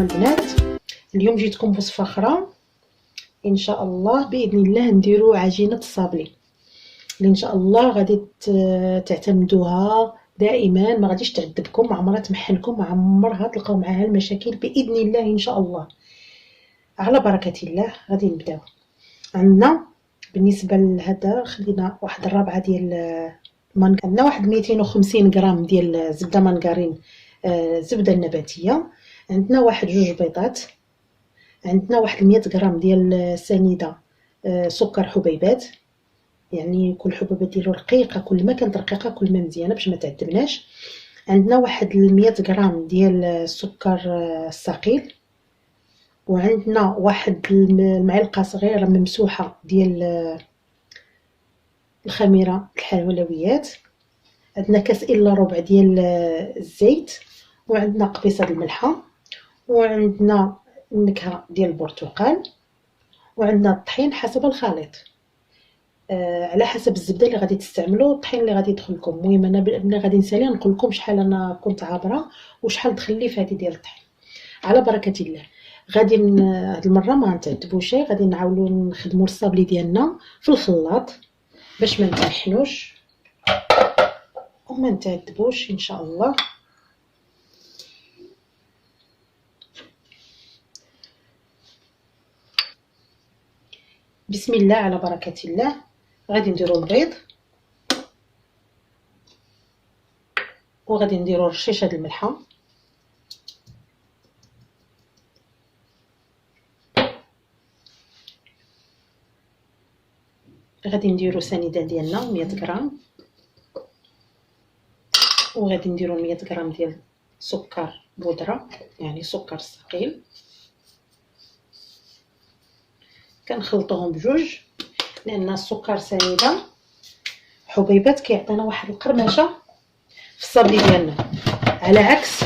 عليكم البنات. اليوم جيتكم بوصفه اخرى ان شاء الله باذن الله. نديروا عجينه الصابلي اللي ان شاء الله غادي تعتمدوها دائما، ما غاديش تعذبكم، ما عمرها تمحنكم، ما عمرها تلقاو معها المشاكل باذن الله ان شاء الله. على بركه الله غادي نبداو. عندنا بالنسبه لهذا خدينا واحد الرابعه ديال عندنا واحد 250 غرام ديال زبده مانغارين، زبده النباتيه. عندنا واحد 2 بيضات. عندنا واحد 100 غرام ديال سنيده سكر حبيبات، يعني كل حبوبه ديالو رقيقه، كل ما كانت رقيقه كل ما مزيانه باش ما تعذبناش. عندنا واحد 100 غرام ديال السكر الثقيل، وعندنا واحد المعلقه صغيره ممسوحه ديال الخميره الحلويات. عندنا كاس الا ربع ديال الزيت، وعندنا قبيصه الملحه، وعندنا النكهه ديال البرتقال، وعندنا الطحين حسب الخليط، على حسب الزبده اللي غادي تستعملوا، الطحين اللي غادي يدخل لكم. المهم انا غادي نسالي نقول لكم شحال انا كنت عابره وشحال دخل لي في هذه ديال الطحين. على بركه الله. غادي هاد المره ما نتعذبوش، غادي نعاولوا نخدموا الصابلي ديالنا في الخلاط باش ما نتمحنوش وما نتعذبوش ان شاء الله. بسم الله على بركه الله. غادي نديروا البيض، وغادي نديروا رشيشه د الملحه، غادي نديروا سنيده ديالنا 100 غرام، وغادي نديروا 100 غرام ديال سكر بودره يعني سكر ثقيل. كنخلطوهم بجوج لان السكر سنيده حبيبات كيعطينا واحد القرمشه في الصابلي ديالنا، على عكس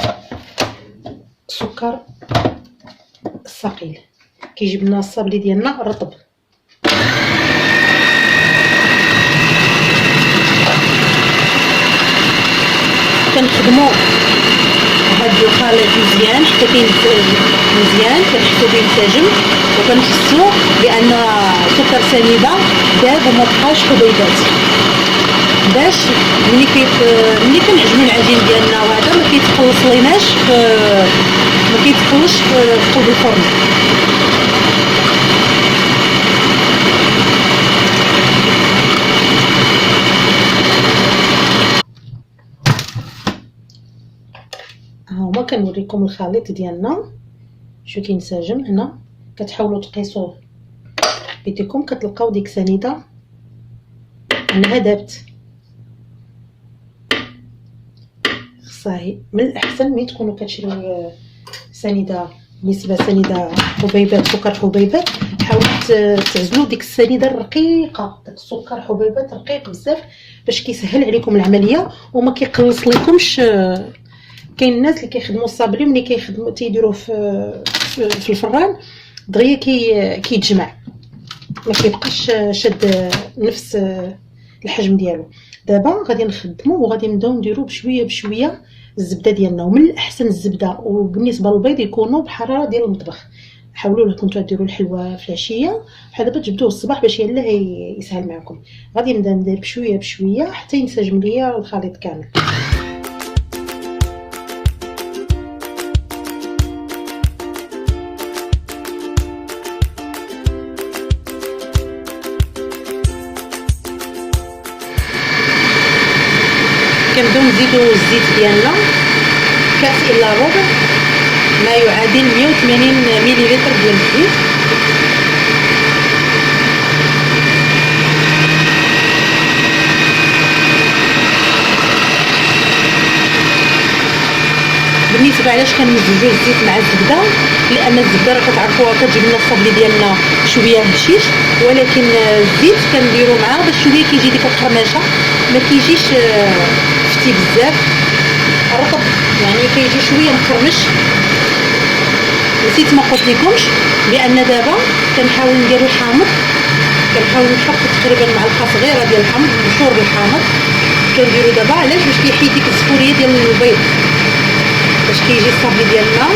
السكر الثقيل كيجيب لنا الصابلي ديالنا رطب. كنخدموا هاد الخليط مزيان حتى كينسجم مزيان، كنحسو به ينسجم وكنحسو بان سكر سنيده داب وما بقاش حبيبات، باش ملي كنعجنوا العجين ديالنا وهذا ما كيتقلص ليناش ما كيتقلش في قلب الفرن. ها هما كنوريكم الخليط ديالنا شو كينسجم. هنا كتحاولوا تقيسوه بيديكم، كتلقاو ديك سنيده انها دابت. صاحي من الاحسن ملي تكونوا كتشريو سنيده نسبه سنيده حبيبات سكر حبيبات، حاولوا تعزلوا ديك السنيده الرقيقه، داك السكر حبيبات رقيق بزاف باش كيسهل عليكم العمليه وما كيقلص لكمش. كاين الناس اللي كيخدموا الصابلي ملي كيخدموا تيديروه في الفران دغيا كيتجمع، ما كيبقاش شاد نفس الحجم ديالو. دابا غادي نخدموا وغادي نبداو نديروا بشويه بشويه الزبده ديالنا، ومن الاحسن الزبده وبالنسبه للبيض يكونوا بحراره ديال المطبخ. حاولوا لو كنتو ديروا الحلوه في العشيه بحال دابا تجبدوه الصباح باش يلاه يسهل معكم. غادي نبدا ندير بشويه بشويه حتى ينسجم ليا الخليط كامل. كنبداو نزيدو الزيت ديالنا، كاس الا ربع ما يعادل 180 مليلتر ديال الزيت. بالنسبه علاش كنمزجو الزيت مع الزبده، لان الزبده راه كتعرفوها كتجيب لنا الصابلي ديالنا شويه هشيش، ولكن الزيت كنديرو معاه باش شويه كيجي ديك القرمشه، ما كيجيش فتي بزاف رطب، يعني كيجي شويه مقرمش. نسيت ما قلت لكمش بان دابا كنحاول ندير الحامض، كنحاول نحط تقريبا معلقه صغيره ديال الحامض، بشور بالحامض كنديرو دابا. علاش؟ باش كيحيد ديك الزفوريه ديال البيض، باش كيجي الصابلي ديالنا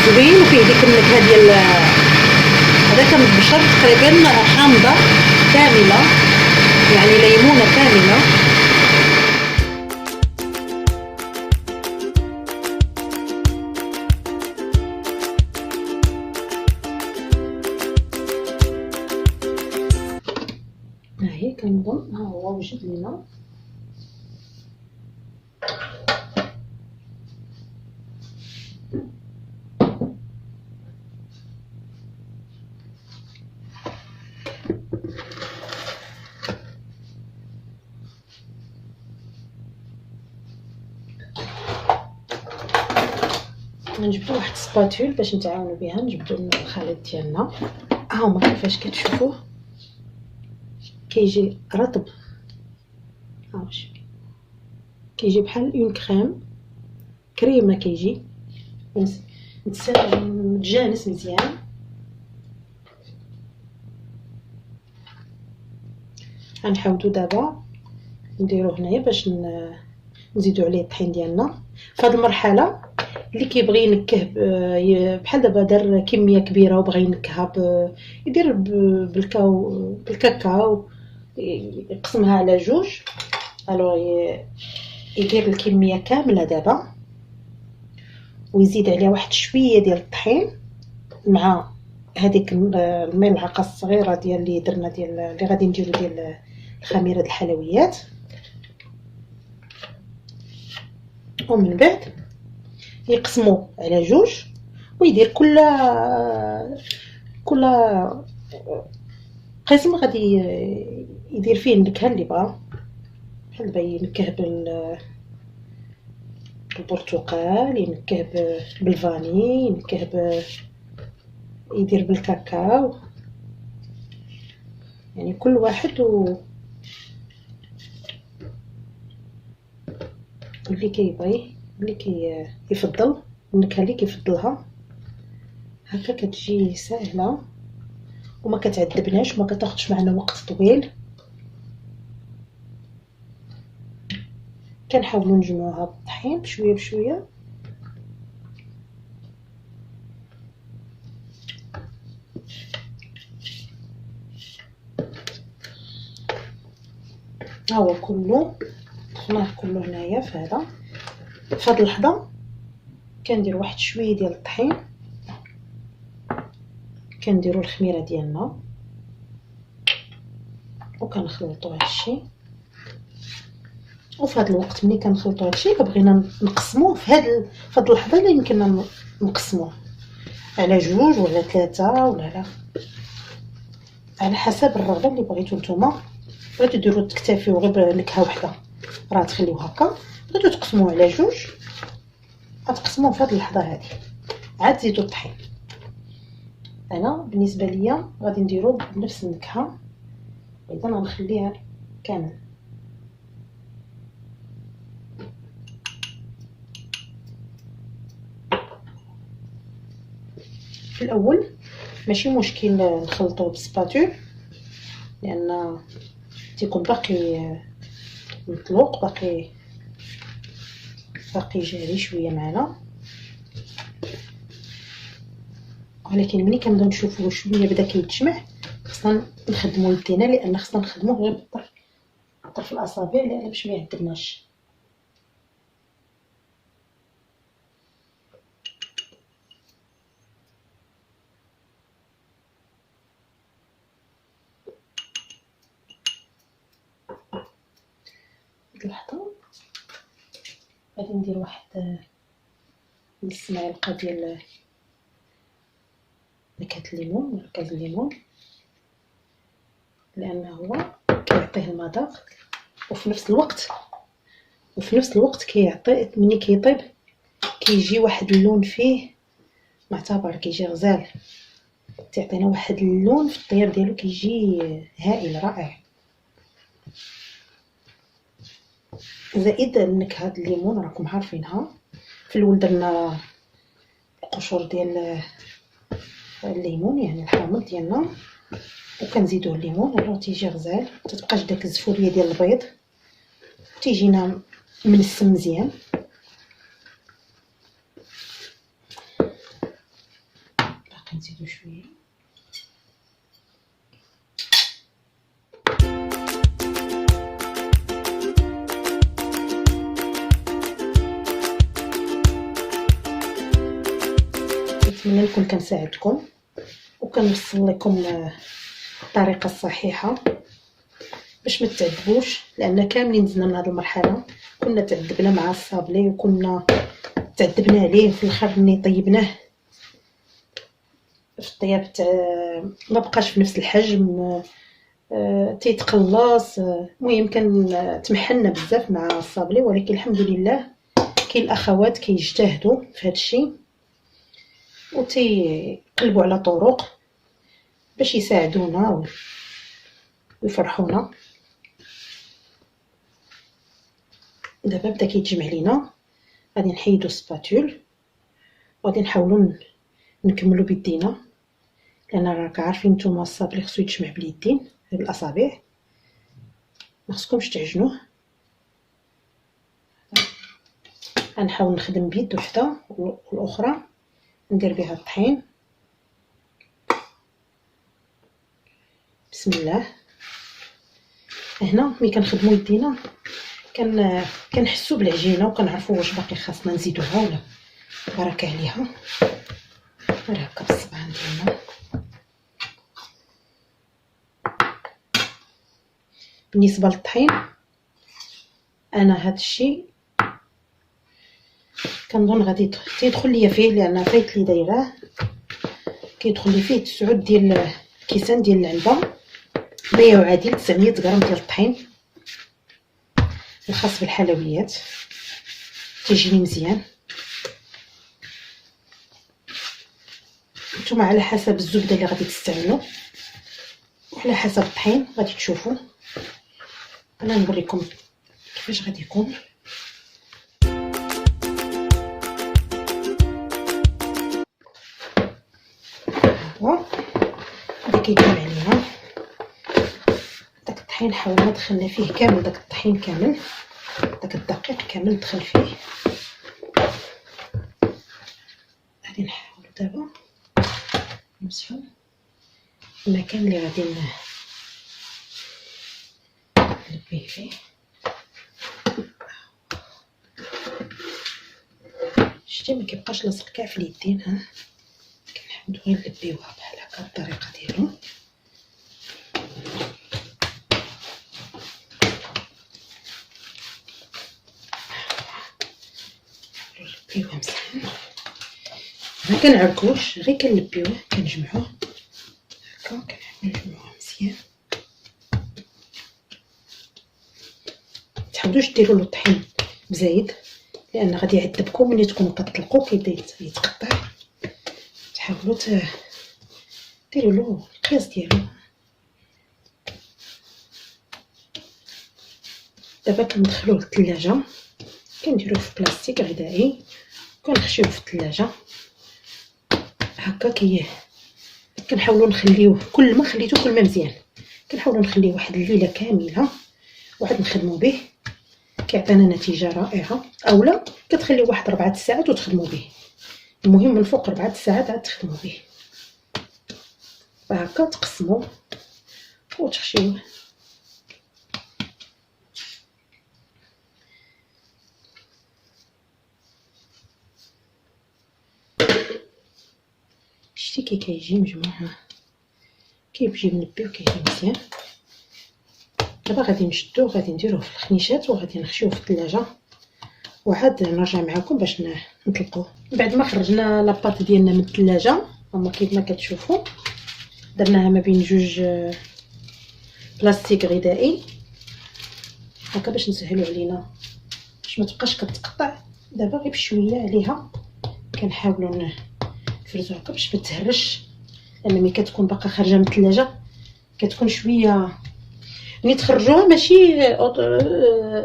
زوين وفيه ديك النكهه ديال هذا. كنبشر تقريبا حامضه كامله، يعني ليمونه كامله. ها هي كنظن ها هو وجد لينا. نجبدو واحد سباتول باش نتعاونوا بها نجبدو الخليط ديالنا. ها هما كيفاش كتشوفوه كيجي رطب. ها واش كيجي بحال اون كريمه كيجي متجانس مزيان. غنحاولوا دابا نديرو هنايا باش نزيدو عليه الطحين ديالنا. في هذه المرحله اللي كيبغي ينكه بحال دابا دار كميه كبيره وبغى ينكها يدير بالكاكاو، يقسمها على جوج. الو يدير الكميه كامله دابا ويزيد عليها واحد شويه ديال الطحين مع هذيك الملعقه الصغيره ديال اللي درنا ديال اللي غادي نديرو ديال خميره الحلويات. ومن بعد يقسمو على جوج ويدير كل قسم غادي يدير فيه النكهه اللي بغا. بحال دابا ينكه بالبرتقال، ينكه بالفاني، ينكه يدير بالكاكاو، يعني كل واحد اللي كيبغي اللي كيفضل النكهه اللي كيفضلها. هكا كتجي ساهله وما كتعذبناش وما كتاخذش معنا وقت طويل. كنحاولوا نجمعوها بالطحين بشويه بشويه. ها هو كله طحناه كله هنايا. في هاد اللحظه كندير واحد شويه ديال الطحين، كنديروا الخميره ديالنا وكنخلطوا هادشي. وفي هذا الوقت ملي كنخلطوا هادشي بغينا نقسموه في هاد اللحظه اللي يمكننا نقسموه على جوج ولا ثلاثه ولا على حسب الرغبه اللي بغيتو نتوما. بغيتو ديروا تكتفيو غير بنكهه وحده راه تخليوه هكا. بغيتو تقسموه على جوج غتقسموه في هاد اللحظه هادي عاد تزيدوا الطحين. انا بالنسبه ليا غادي نديرو بنفس النكهه، اذا غنخليها كامل. في الاول ماشي مشكل نخلطوه بالسباتول لان تيكون باقي مطلوق، باقي جاري شويه معنا. ولكن ملي كنبداو نشوفوا شويه بدا كيتجمع خصنا نخدموا يدينا، لان خصنا نخدموه غير بطرف الاصابع لان باش ما يعذبناش. هاد اللحظه غادي ندير واحد نص معلقه ديال نكهه الليمون ولا كاز الليمون، لانه هو كيعطيه المذاق وفي نفس الوقت كيعطي ملي كيطيب كيجي واحد اللون فيه معتبر، كيجي غزال، تعطينا واحد اللون في الطياب ديالو كيجي هائل رائع. زائد نكهه الليمون راكم عارفينها، في الاول درنا القشور ديال الليمون يعني الحامض ديالنا وكنزيدوه الليمون راه تيجي غزال، متتبقاش داك الزفوريه ديال البيض، تيجينا منسم مزيان. نزيدو شويه. نتمنى نكون كنساعدكم وكنوصل لكم الطريقه الصحيحه باش ما تعذبوش، لان كاملين دزنا من هذه المرحله كنا تعذبنا مع الصابلي وكنا تعذبنا عليه في الاخر ملي طيبناه في الطياب ما بقاش في نفس الحجم، تيتقلص. المهم كان تمحلنا بزاف مع الصابلي، ولكن الحمد لله كاين الاخوات كيجتهدوا في هذا الشيء وتيقلبوا على طرق باش يساعدونا ويفرحونا. دابا بدا كيتجمع لينا، غادي نحيدو السباتول وغادي نحاولوا نكملوا بيدينا، لان راك عارفين نتوما الصابلي خصو يتجمع باليدين بالاصابع، ما خصكمش تعجنوه. غنحاول نخدم بيد وحده والاخرى ندير بها الطحين. بسم الله. هنا ملي كنخدموا يدينا كنحسوا بالعجينه وكنعرفوا واش باقي خاصنا نزيدوها ولا بركه عليها. غير هكا بالصبعان ديالنا. بالنسبه للطحين انا هذا الشيء كنظن غادي تيدخل ليا فيه، لان فايت لي دايراه كيدخل لي فيه 9 ديال الكيسان ديال العنبه، ما يعادل 900 غرام ديال الطحين الخاص بالحلويات. تيجيني مزيان. نتوما على حسب الزبده اللي غادي تستعملوا وعلى حسب الطحين غادي تشوفوا. انا نوريكم كيفاش غادي يكون. بدا كيجمع علينا داك الطحين. حاولنا دخلنا فيه كامل داك الطحين كامل، داك الدقيق كامل دخل فيه. غادي نحاولوا دابا نمسحوا المكان اللي غادي نلبيه فيه. شتي ما كيبقاش لاصق كاع في اليدين. كنحاولوا غير نلبيوها بحال هكا الطريقه ديالو. نلبيوها مزيان، ما كنعركوش، غير كنلبيوه كنجمعوه هكا. كنحاولوا نجمعوه مزيان. متحاولوش ديروا له الطحين بزايد لان غادي يعذبكم ملي تكونوا كتطلقوا كيبدا يتقطع. تحاولوا ديروا له القياس ديالو. دابا كندخلوه للثلاجه، كنديروه في بلاستيك غذائي وكنخشيوه في الثلاجه هكا. كنحاولوا نخليوه كل ما خليتو كل ما مزيان. كنحاولوا نخليه واحد الليله كامله وعاد نخدموا به، كيعطينا نتيجه رائعه. اولا كتخليوه واحد 4 ساعات وتخدموا به. المهم من فوق 4 ساعات عاد تخدموا به. فهكا تقسموا وتخشيوه. شتي كيجي مجموع، كيجي منبه وكيجي مزيان. دابا غادي نشدوه، غادي نديروه في الخنيشات وغادي نخشيوه في الثلاجه وعاد نرجع معكم باش نطلقوه. بعد ما خرجنا لاباط ديالنا من الثلاجه هما كيف ما كتشوفوا، درناها ما بين جوج بلاستيك غذائي هكا باش نسهلوا علينا باش ما تبقاش كتقطع. دابا غير بشويه عليها كنحاولوا نفرزو هكا باش ما تهرش، لان ملي كتكون باقا خارجه من الثلاجه كتكون شويه. ملي تخرجوها ماشي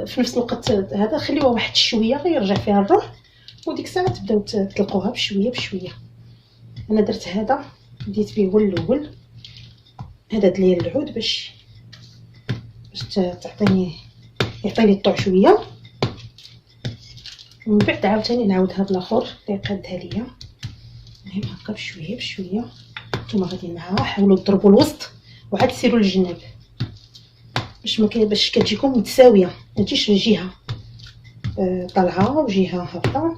في نفس الوقت هذا، خليوها واحد شويه غير يرجع فيها الروح، وديك الساعه تبداو تطلقوها بشويه بشويه. انا درت هذا بديت به هو الاول، هذا ديال العود باش يعطيني الطوع شويه. ومن بعد عاوتاني نعاود هذا الاخر اللي قادها ليا المهم هكا بشويه بشويه. نتوما غادي معاها حاولوا تضربوا الوسط وعاد سيروا للجناب باش كتجيكم متساويه، ما تجيش الجهه طالعه وجهه هابطه.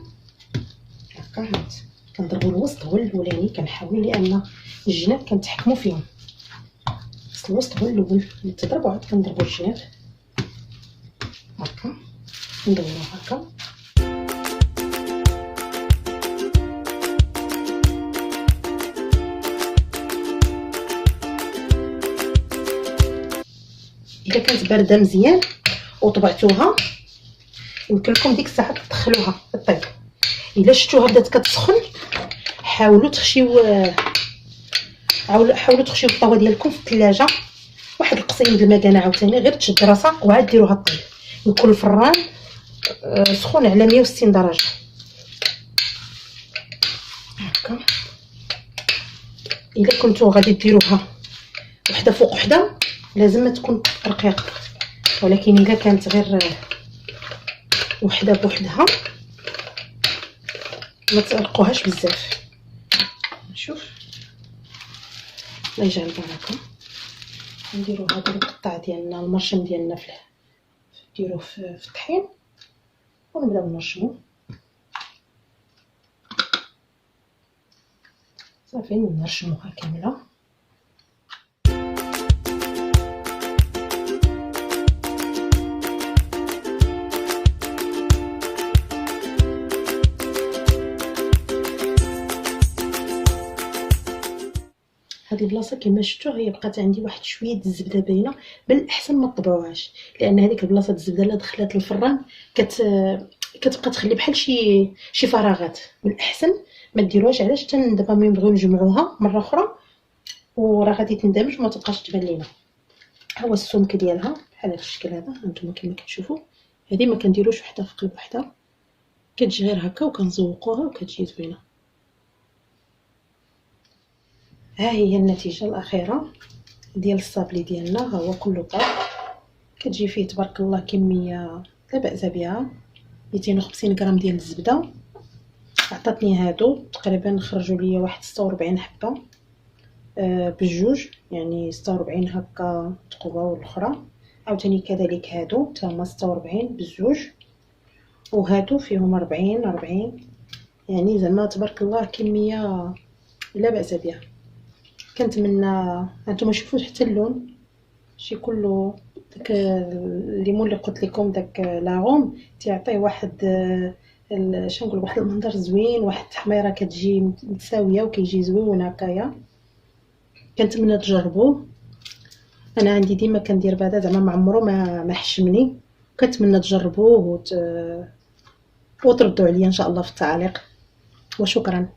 هكا هانت كنضربوا الوسط هو الاولاني، كنحاولوا لان الجناب كنتحكموا فيهم. خص الوسط هو الاول اللي تضرب، وعاد كنضربوا الجناب هكا ندورو هكا. اذا كانت بارده مزيان وطبعتوها يمكن لكم ديك الساعه تدخلوها طيب. الا شفتوها بدات كتسخن حاولوا تخشيو الطاوه ديالكم في الثلاجه واحد القصيم د المكانه، عاوتاني غير تشد راسها وعاد ديروها طيب. يكون الفران سخون على 160 درجه هكا. الا كنتو غادي ديروها وحده فوق وحده لازم ما تكون رقيقه، ولكن الا كانت غير وحده بوحدها ما ترقوهاش بزاف. نشوف الله يجعل البركه. نديرو هذا القطع ديالنا المرشم ديالنا نديروه في الطحين ونبداو نرشمو صافي. نرشموها كامله. هذه البلاصه كما شفتوا هي بقات عندي واحد شويه الزبده باينه، بالاحسن ما طبعوهاش لان هذيك البلاصه الزبده اللي دخلت للفران كتبقى تخلي بحال شي فراغات. بالاحسن ما ديروهاش، علاش حتى دابا ملي نبغيو نجمعوها مره اخرى وراه غادي تندمج وما تبقاش تبان لينا. ها هو السمك ديالها بحال هذا الشكل هذا هانتوما كما كتشوفوا. هذه ما كنديروش وحده في قلب وحده، كتجي غير هكا وكنزوقوها وكتجي زوينه. ها هي النتيجه الاخيره ديال الصابلي ديالنا. ها هو كله طاب، كتجي فيه تبارك الله كميه لا باس بها. 250 غرام ديال الزبده عطاتني هادو تقريبا خرجوا ليا واحد 46 حبه بالجوج، يعني 46 هكا تقوى والاخرى عاوتاني كذلك هادو تما 46 بالجوج، وهادو فيهم 40 يعني زعما تبارك الله كميه لا باس بها. كنتمنى هانتوما شوفوا حتى اللون شي كله داك الليمون اللي قلت لكم داك لاغوم تيعطيه واحد شنقول واحد المنظر زوين، واحد التحميره كتجي متساويه وكيجي زوين هكايا. كنتمنى تجربوه. انا عندي ديما كندير بهذا زعما ما عمرو ما حشمني. كنتمنى تجربوه وتردوا عليا ان شاء الله في التعليق. وشكرا.